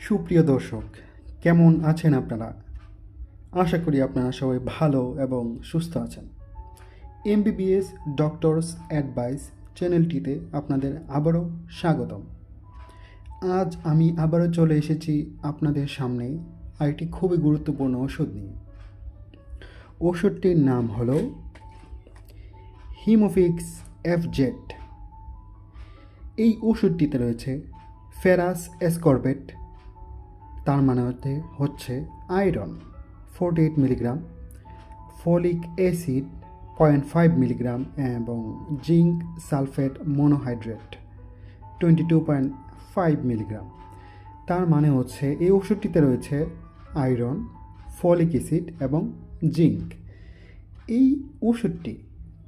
সুপ্রিয় দর্শক, কেমন আছেন আপনারা? আশা করি আপনারা সবাই ভালো এবং সুস্থ আছেন। এমবিবিএস ডক্টরস অ্যাডভাইস চ্যানেলটিতে আপনাদের আবারও স্বাগতম। আজ আমি আবারও চলে এসেছি আপনাদের সামনে আরেকটি খুবই গুরুত্বপূর্ণ ওষুধ নিয়ে। ওষুধটির নাম হলো হিমোফিক্স এফজেড। এই ওষুধটিতে রয়েছে ফেরাস অ্যাসকর্বেট, তার মানে হচ্ছে iron 48 milligram, folic acid 0.5 milligram এবং জিঙ্ক সালফেট মনোহাইড্রেট 22.5 মিলিগ্রাম। তার মানে হচ্ছে এই ওষুধটিতে রয়েছে আয়রন, ফলিক অ্যাসিড এবং জিঙ্ক। এই ওষুধটি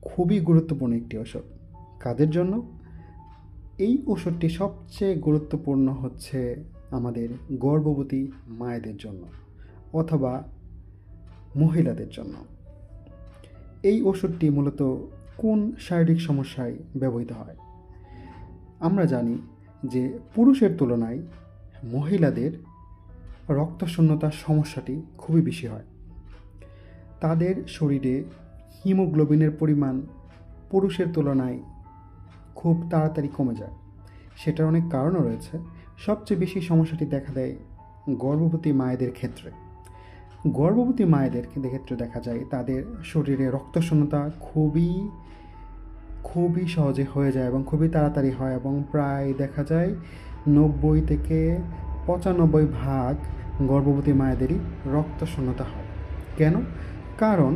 খুবই গুরুত্বপূর্ণ একটি ওষুধ। কাদের জন্য? এই ওষুধটি সবচেয়ে গুরুত্বপূর্ণ হচ্ছে আমাদের গর্ভবতী মায়েদের জন্য অথবা মহিলাদের জন্য। এই ওষুধটি মূলত কোন শারীরিক সমস্যায় ব্যবহৃত হয়? আমরা জানি যে পুরুষের তুলনায় মহিলাদের রক্তশূন্যতার সমস্যাটি খুবই বেশি হয়। তাদের শরীরে হিমোগ্লোবিনের পরিমাণ পুরুষের তুলনায় খুব তাড়াতাড়ি কমে যায়। সেটার অনেক কারণও রয়েছে। সবচেয়ে বেশি সমস্যাটি দেখা দেয় গর্ভবতী মায়েদের ক্ষেত্রে। গর্ভবতী মায়েদের ক্ষেত্রে দেখা যায় তাদের শরীরে রক্তশূন্যতা খুবই সহজে হয়ে যায় এবং খুবই তাড়াতাড়ি হয় এবং প্রায় দেখা যায় 90 থেকে 95% গর্ভবতী মায়েদেরই রক্তশূন্যতা হয়। কেন? কারণ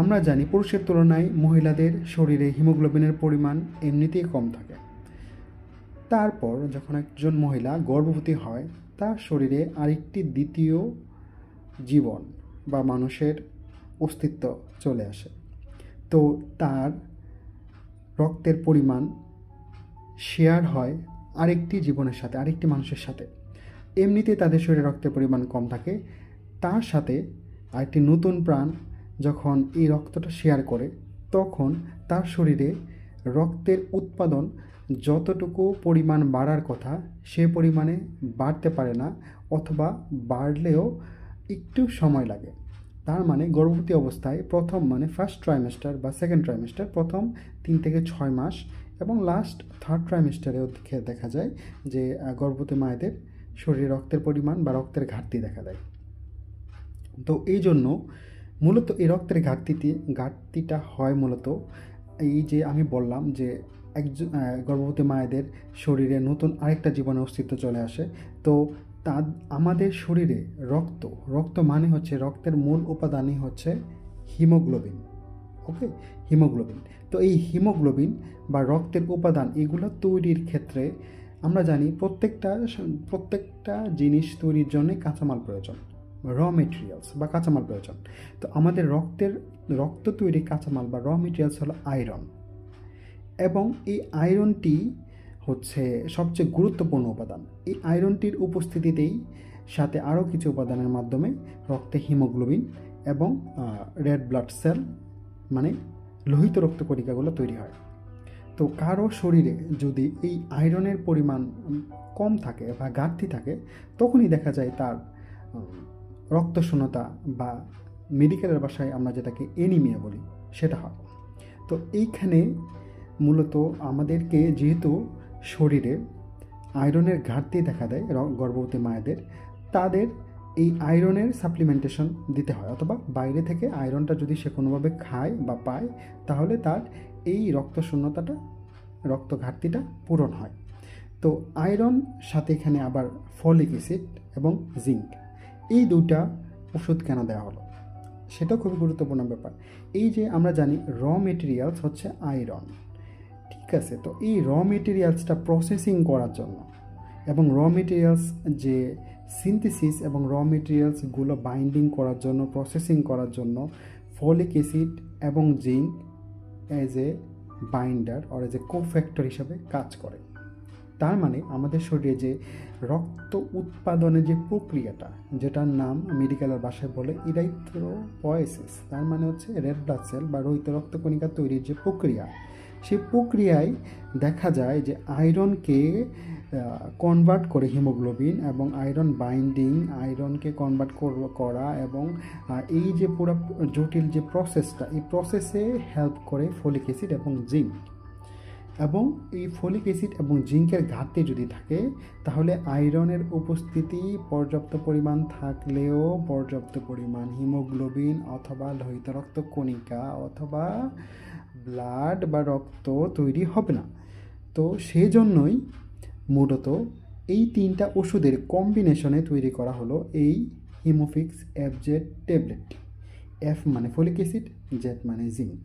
আমরা জানি পুরুষের তুলনায় মহিলাদের শরীরে হিমোগ্লোবিনের পরিমাণ এমনিতেই কম থাকে। তারপর যখন একজন মহিলা গর্ভবতী হয়, তার শরীরে আরেকটি দ্বিতীয় জীবন বা মানুষের অস্তিত্ব চলে আসে। তো তার রক্তের পরিমাণ শেয়ার হয় আরেকটি জীবনের সাথে, আরেকটি মানুষের সাথে। এমনিতে তাদের শরীরে রক্তের পরিমাণ কম থাকে, তার সাথে আরেকটি নতুন প্রাণ যখন এই রক্তটা শেয়ার করে, তখন তার শরীরে রক্তের উৎপাদন যতটুকু পরিমাণ বাড়ার কথা সে পরিমাণে বাড়তে পারে না, অথবা বাড়লেও একটু সময় লাগে। তার মানে গর্ভবতী অবস্থায় ফার্স্ট ট্রাইমেস্টার বা সেকেন্ড ট্রাইমেস্টার, প্রথম 3 থেকে 6 মাস এবং লাস্ট থার্ড ট্রাইমেস্টারেও দেখা যায় যে গর্ভবতী মায়েদের শরীরে রক্তের পরিমাণ বা রক্তের ঘাটতি দেখা দেয়। তো এই জন্য মূলত এই রক্তের ঘাটতিটা হয় মূলত এই যে আমি বললাম যে একজন গর্ভবতী মায়েদের শরীরে নতুন আরেকটা জীবনের অস্তিত্ব চলে আসে। তো আমাদের শরীরে রক্ত মানে হচ্ছে রক্তের মূল উপাদানই হচ্ছে হিমোগ্লোবিন। ওকে, হিমোগ্লোবিন। তো এই হিমোগ্লোবিন বা রক্তের উপাদান এগুলো তৈরির ক্ষেত্রে আমরা জানি প্রত্যেকটা জিনিস তৈরির জন্য কাঁচামাল প্রয়োজন, র মেটেরিয়ালস বা কাঁচামাল প্রয়োজন। তো আমাদের রক্ত তৈরি কাঁচামাল বা র মেটেরিয়ালস হলো আয়রন, এবং এই আয়রনটি হচ্ছে সবচেয়ে গুরুত্বপূর্ণ উপাদান। এই আয়রনটির উপস্থিতিতেই সাথে আরও কিছু উপাদানের মাধ্যমে রক্তে হিমোগ্লোবিন এবং রেড ব্লাড সেল মানে লোহিত রক্তকণিকাগুলো তৈরি হয়। তো কারো শরীরে যদি এই আয়রনের পরিমাণ কম থাকে বা ঘাটতি থাকে, তখনই দেখা যায় তার রক্তশূন্যতা বা মেডিকেলের ভাষায় আমরা যেটাকে এনিমিয়া বলি সেটা হয়। তো এইখানে মূলত আমাদেরকে যেহেতু শরীরে আয়রনের ঘাটতি দেখা দেয় গর্ভবতী মায়েদের, তাদের এই আয়রনের সাপ্লিমেন্টেশন দিতে হয়, অথবা বাইরে থেকে আয়রনটা যদি সে কোনোভাবে খায় বা পায়, তাহলে তার এই রক্ত ঘাটতিটা পূরণ হয়। তো আয়রন সাথে এখানে আবার ফলিক অ্যাসিড এবং জিঙ্ক, এই দুইটা ওষুধ কেন দেওয়া হলো সেটাও খুবই গুরুত্বপূর্ণ ব্যাপার। এই যে আমরা জানি র মেটেরিয়ালস হচ্ছে আয়রন, ঠিক আছে? তো এই র মেটেরিয়ালসটা প্রসেসিং করার জন্য এবং র মেটেরিয়ালস যে সিনথেসিস এবং র মেটেরিয়ালসগুলো বাইন্ডিং করার জন্য, প্রসেসিং করার জন্য ফলিক অ্যাসিড এবং zinc as a binder or as a cofactor হিসাবে কাজ করে। তার মানে আমাদের শরীরে যে রক্ত উৎপাদনের যে প্রক্রিয়াটা, যেটার নাম মেডিকেলের ভাষায় বলে ইরাইথ্রোপয়েসিস, তার মানে হচ্ছে রেড ব্লাড সেল বা লোহিত রক্তকণিকা তৈরির যে প্রক্রিয়া, সেই প্রক্রিয়ায় দেখা যায় যে আয়রনকে কনভার্ট করে হিমোগ্লোবিন এবং আয়রন বাইন্ডিং, আয়রনকে কনভার্ট করা এবং এই যে পুরো জটিল যে প্রসেসটা, এই প্রসেসে হেল্প করে ফলিক অ্যাসিড এবং জিঙ্ক। এবং এই ফলিক অ্যাসিড এবং জিঙ্কের ঘাটতি যদি থাকে তাহলে আয়রনের উপস্থিতি পর্যাপ্ত পরিমাণ থাকলেও পর্যাপ্ত পরিমাণ হিমোগ্লোবিন অথবা লোহিত রক্ত কণিকা অথবা ব্লাড বা রক্ত তৈরি হবে না। তো সেজন্যই মূলত এই তিনটা ওষুধের কম্বিনেশনে তৈরি করা হলো এই হিমোফিক্স এফজেড ট্যাবলেট। এফ মানে ফলিক অ্যাসিড, জেড মানে জিঙ্ক।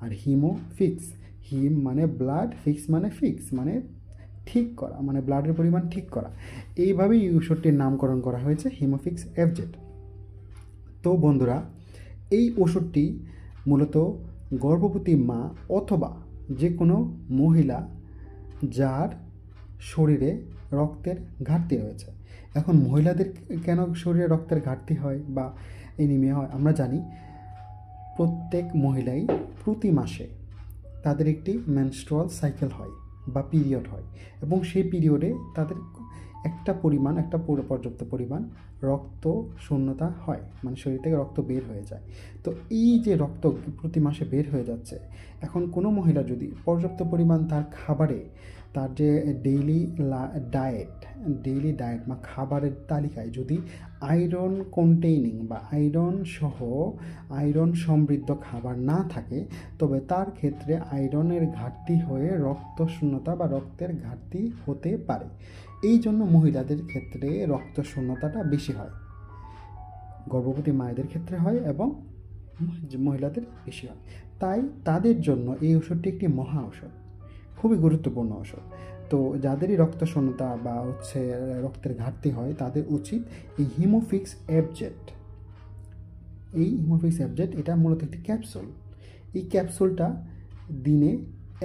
আর হিমোফিক্স, হিম মানে ব্লাড, ফিক্স মানে ঠিক করা, মানে ব্লাডের পরিমাণ ঠিক করা। এইভাবেই এই ওষুধটির নামকরণ করা হয়েছে হিমোফিক্স এফজেড। তো বন্ধুরা, এই ওষুধটি মূলত গর্ভবতী মা অথবা যে কোনো মহিলা যার শরীরে রক্তের ঘাটতি রয়েছে। এখন মহিলাদের কেন শরীরে রক্তের ঘাটতি হয় বা এনিমিয়া হয়? আমরা জানি প্রত্যেক মহিলাই প্রতি মাসে তাদের একটি মেনস্ট্রুয়াল সাইকেল হয় বা পিরিয়ড হয় এবং সেই পিরিয়ডে তাদের একটা পর্যাপ্ত পরিমাণ রক্ত শূন্যতা হয়, মানে শরীর থেকে রক্ত বের হয়ে যায়। তো এই যে রক্ত প্রতি মাসে বের হয়ে যাচ্ছে, এখন কোনো মহিলা যদি পর্যাপ্ত পরিমাণ তার খাবারে, তার যে ডেইলি ডায়েট বা খাবারের তালিকায় যদি আয়রন কন্টেইনিং বা আয়রন সমৃদ্ধ খাবার না থাকে, তবে তার ক্ষেত্রে আয়রনের ঘাটতি হয়ে রক্ত শূন্যতা বা রক্তের ঘাটতি হতে পারে। এই জন্য মহিলাদের ক্ষেত্রে রক্ত শূন্যতাটা বেশি হয়, গর্ভবতী মায়েদের ক্ষেত্রে হয় এবং মহিলাদের বেশি হয়। তাই তাদের জন্য এই ওষুধটি একটি মহা ঔষধ, খুবই গুরুত্বপূর্ণ ওষুধ। তো যাদেরই রক্ত শূন্যতা বা রক্তের ঘাটতি হয় তাদের উচিত এই হিমোফিক্স এফজেড। এটা মূলত একটি ক্যাপসুল। এই ক্যাপসুলটা দিনে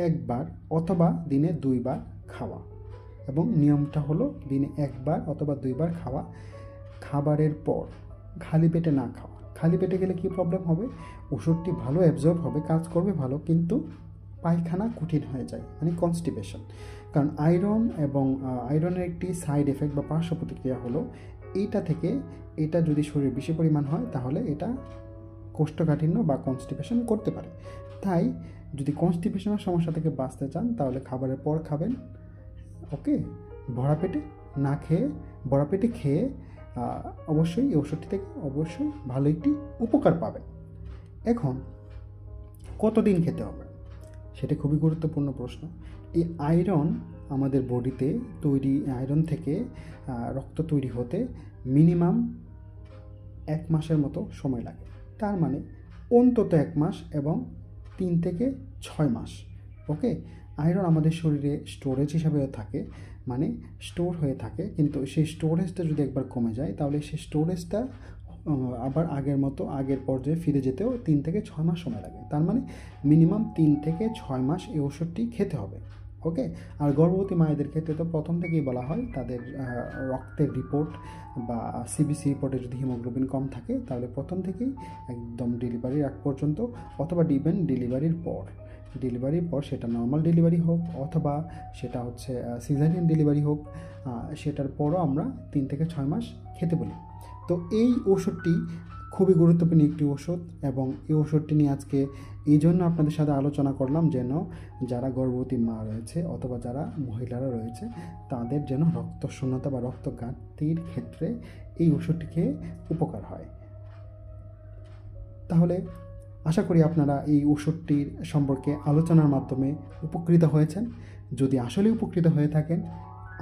1 বার অথবা দিনে 2 বার খাওয়া, এবং নিয়মটা হলো দিনে 1 বার অথবা 2 বার খাওয়া। খাবারের পর খালি পেটে না খাওয়া। খালি পেটে গেলে কী প্রবলেম হবে? ওষুধটি ভালো অ্যাবজর্ব হবে, কাজ করবে ভালো, কিন্তু পায়খানা কঠিন হয়ে যায়, মানে কনস্টিপেশন। কারণ আয়রনের একটি সাইড এফেক্ট বা পার্শ্ব প্রতিক্রিয়া হলো এটা যদি শরীরে বেশি পরিমাণ হয় তাহলে এটা কোষ্ঠকাঠিন্য বা কনস্টিপেশন করতে পারে। তাই যদি কনস্টিপেশনের সমস্যা থেকে বাঁচতে চান তাহলে খাবারের পর খাবেন, ওকে, ভরা পেটে খেয়ে অবশ্যই এই ওষুধটি থেকে অবশ্যই ভালো একটি উপকার পাবেন। এখন কতদিন খেতে হবে সেটা খুবই গুরুত্বপূর্ণ প্রশ্ন। এই আয়রন আমাদের বডিতে আয়রন থেকে রক্ত তৈরি হতে মিনিমাম 1 মাসের মতো সময় লাগে। তার মানে অন্তত 1 মাস এবং 3 থেকে 6 মাস। ওকে, আয়রন আমাদের শরীরে স্টোরেজ হিসাবেও থাকে, মানে স্টোর হয়ে থাকে, কিন্তু সেই স্টোরেজটা যদি একবার কমে যায় তাহলে সেই স্টোরেজটা আবার আগের পর্যায়ে ফিরে যেতেও 3 থেকে 6 মাস সময় লাগে। তার মানে মিনিমাম 3 থেকে 6 মাস এই ওষুধটি খেতে হবে। ওকে, আর গর্ভবতী মায়েদের ক্ষেত্রে তো প্রথম থেকেই বলা হয় তাদের রক্তের রিপোর্ট বা সিবিসি রিপোর্টে যদি হিমোগ্লোবিন কম থাকে তাহলে প্রথম থেকেই একদম ডেলিভারির আগ পর্যন্ত অথবা ইভেন ডেলিভারির পর সেটা নর্মাল ডেলিভারি হোক অথবা সেটা হচ্ছে সিজারিয়ান ডেলিভারি হোক, সেটার পরও আমরা 3 থেকে 6 মাস খেতে বলি। তো এই ওষুধটি খুবই গুরুত্বপূর্ণ একটি ওষুধ, এবং এই ওষুধটি নিয়ে আজকে এই জন্য আপনাদের সাথে আলোচনা করলাম যেন যারা গর্ভবতী মা রয়েছে অথবা যারা মহিলারা রয়েছে তাদের যেন রক্ত শূন্যতা বা রক্ত ঘাটতির ক্ষেত্রে এই ওষুধটি খেয়ে উপকার হয়। তাহলে আশা করি আপনারা এই ওষুধটির সম্পর্কে আলোচনার মাধ্যমে উপকৃত হয়েছেন। যদি আসলে উপকৃত হয়ে থাকেন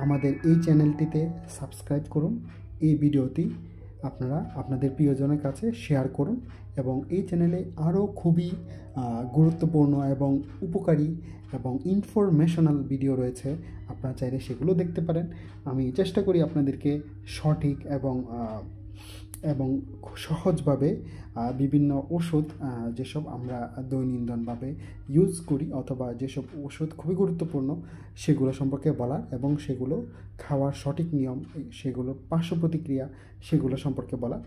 আমাদের এই চ্যানেলটিতে সাবস্ক্রাইব করুন, এই ভিডিওটি আপনারা আপনাদের প্রিয়জনের কাছে শেয়ার করুন, এবং এই চ্যানেলে আরও খুবই গুরুত্বপূর্ণ এবং উপকারী এবং ইনফরমেশনাল ভিডিও রয়েছে, আপনারা চাইলে সেগুলো দেখতে পারেন। আমি চেষ্টা করি আপনাদেরকে সঠিক এবং সহজভাবে বিভিন্ন ওষুধ যেসব আমরা দৈনন্দিনভাবে ইউজ করি অথবা যেসব ওষুধ খুবই গুরুত্বপূর্ণ সেগুলো সম্পর্কে বলার, এবং সেগুলো খাওয়ার সঠিক নিয়ম, সেগুলোর পার্শ্ব প্রতিক্রিয়া সেগুলো সম্পর্কে বলার।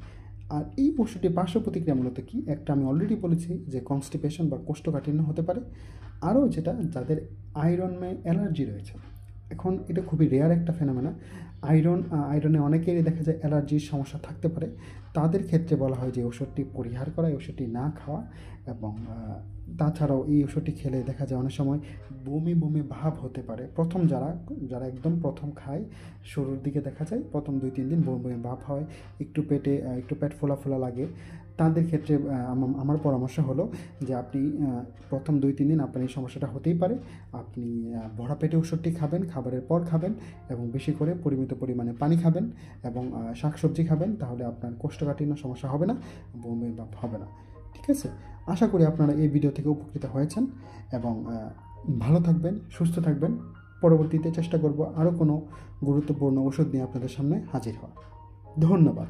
আর এই ওষুধটির পার্শ্ব প্রতিক্রিয়া মূলত কি, একটা আমি অলরেডি বলেছি যে কনস্টিপেশন বা কোষ্ঠকাঠিন্য হতে পারে, আরও যেটা যাদের আয়রনে অ্যালার্জি রয়েছে, এখন এটা খুবই রেয়ার একটা ফেনোমেনা। আয়রনে অনেকেরই দেখা যায় অ্যালার্জির সমস্যা থাকতে পারে। তাদের ক্ষেত্রে বলা হয় যে ওষুধটি পরিহার করা, এই ওষুধটি না খাওয়া। এবং তাছাড়াও এই ওষুধটি খেলে দেখা যায় অনেক সময় বমি বমি ভাব হতে পারে। যারা একদম প্রথম খায়, শুরুর দিকে দেখা যায় প্রথম 2-3 দিন বমি বমি ভাব হয়, একটু পেট ফোলা ফোলা লাগে। তাদের ক্ষেত্রে আমার পরামর্শ হলো যে আপনি প্রথম 2-3 দিন আপনার এই সমস্যাটা হতেই পারে। আপনি ভরা পেটে ওষুধটি খাবেন, খাবারের পর খাবেন, এবং বেশি করে পরিমিত পরিমাণে পানি খাবেন এবং শাকসবজি খাবেন। তাহলে আপনার কোষ্ঠকাঠিন্য সমস্যা হবে না, বমি ভাব হবে না। ঠিক আছে? আশা করি আপনারা এই ভিডিও থেকে উপকৃত হয়েছেন এবং ভালো থাকবেন, সুস্থ থাকবেন। পরবর্তীতে চেষ্টা করব আরও কোনো গুরুত্বপূর্ণ ওষুধ নিয়ে আপনাদের সামনে হাজির হওয়া। ধন্যবাদ।